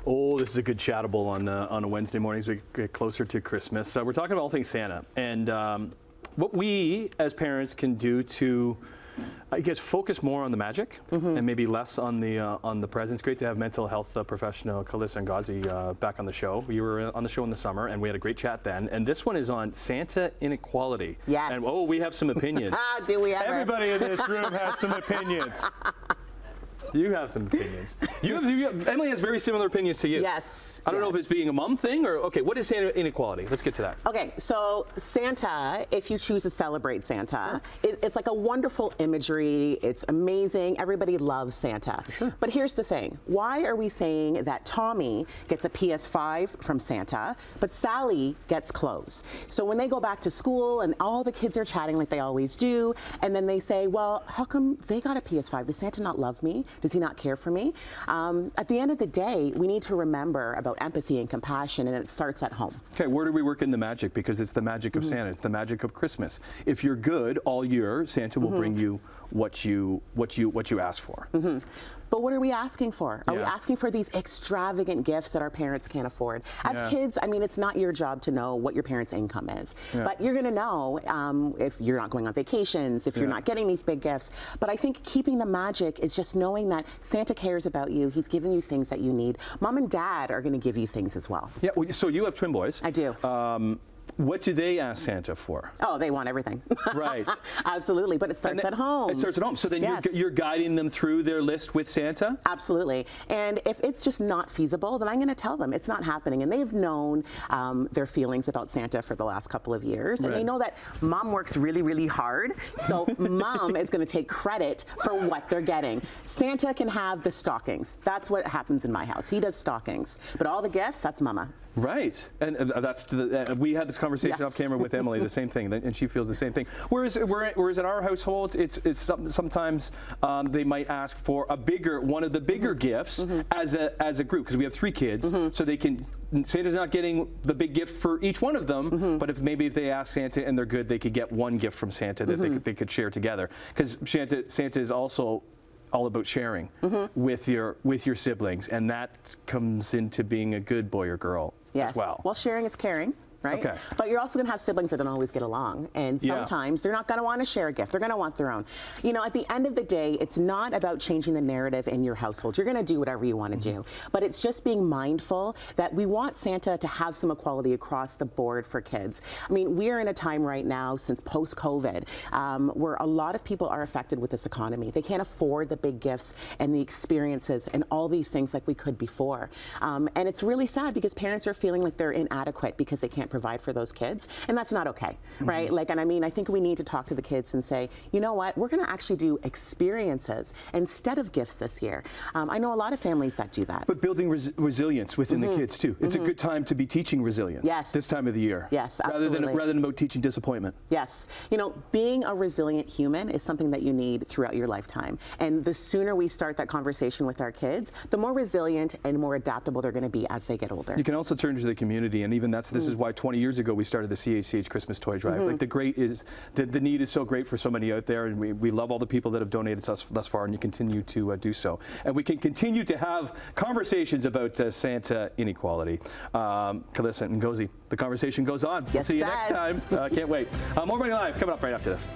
Oh, this is a good chattable on a Wednesday morning as we get closer to Christmas. We're talking about all things Santa and what we as parents can do to, I guess, focus more on the magic and maybe less on the presents. Great to have mental health professional Calissa Ngozi back on the show. You were on the show in the summer and we had a great chat then. And this one is on Santa Inequality. Yes. And oh, we have some opinions. Do we ever? Everybody in this room has some opinions. You have some opinions. Emily has very similar opinions to you. Yes. I don't know if it's being a mom thing or, okay, what is Santa Inequality? Let's get to that. Okay, so Santa, if you choose to celebrate Santa, it's like a wonderful imagery. It's amazing. Everybody loves Santa. Sure. But here's the thing. Why are we saying that Tommy gets a PS5 from Santa, but Sally gets clothes? So when they go back to school and all the kids are chatting like they always do, and then they say, well, how come they got a PS5? Does Santa not love me? Does he not care for me? At the end of the day, we need to remember about empathy and compassion, and it starts at home. Okay, where do we work in the magic? Because it's the magic of Santa. It's the magic of Christmas. If you're good all year, Santa will bring you what you ask for. But what are we asking for? Are we asking for these extravagant gifts that our parents can't afford? As kids, I mean, it's not your job to know what your parents' income is. But you're going to know if you're not going on vacations, if you're not getting these big gifts. But I think keeping the magic is just knowing that Santa cares about you. He's giving you things that you need. Mom and Dad are going to give you things as well. Yeah, so you have twin boys. I do. What do they ask Santa for? Oh, they want everything. Right. Absolutely, but it starts at home. It starts at home. So then you're guiding them through their list with Santa? Absolutely. And if it's just not feasible, then I'm going to tell them it's not happening. And they've known their feelings about Santa for the last couple of years. And they know that Mom works really, really hard. So Mom is going to take credit for what they're getting. Santa can have the stockings. That's what happens in my house. He does stockings. But all the gifts, that's Mama. Right, and that's we had this conversation off camera with Emily, the same thing, and she feels the same thing. Whereas in our household, it's sometimes they might ask for one of the bigger gifts as a group, because we have 3 kids, so they can. Santa's not getting the big gift for each one of them, but if they ask Santa and they're good, they could get one gift from Santa that they could share together, because Santa is also all about sharing with your siblings, and that comes into being a good boy or girl as well. Well, sharing is caring. Right? Okay. But you're also going to have siblings that don't always get along. And sometimes they're not going to want to share a gift. They're going to want their own. You know, at the end of the day, it's not about changing the narrative in your household. You're going to do whatever you want to do. But it's just being mindful that we want Santa to have some equality across the board for kids. I mean, we're in a time right now since post-COVID where a lot of people are affected with this economy. They can't afford the big gifts and the experiences and all these things like we could before. And it's really sad because parents are feeling like they're inadequate because they can't provide for those kids, and that's not okay, right? Like, and I mean, I think we need to talk to the kids and say, you know what, we're going to actually do experiences instead of gifts this year. I know a lot of families that do that. But building resilience within the kids too. It's a good time to be teaching resilience. Yes. This time of the year. Yes, absolutely. Rather than about teaching disappointment. Yes. You know, being a resilient human is something that you need throughout your lifetime. And the sooner we start that conversation with our kids, the more resilient and more adaptable they're going to be as they get older. You can also turn to the community, and even this is why 20 years ago we started the CACH Christmas Toy Drive. Like the need is so great for so many out there, and we love all the people that have donated to us thus far, and you continue to do so. And we can continue to have conversations about Santa Inequality. Calissa Ngozi, the conversation goes on. Yes, we'll see you next time. Can't wait. More Money Live coming up right after this.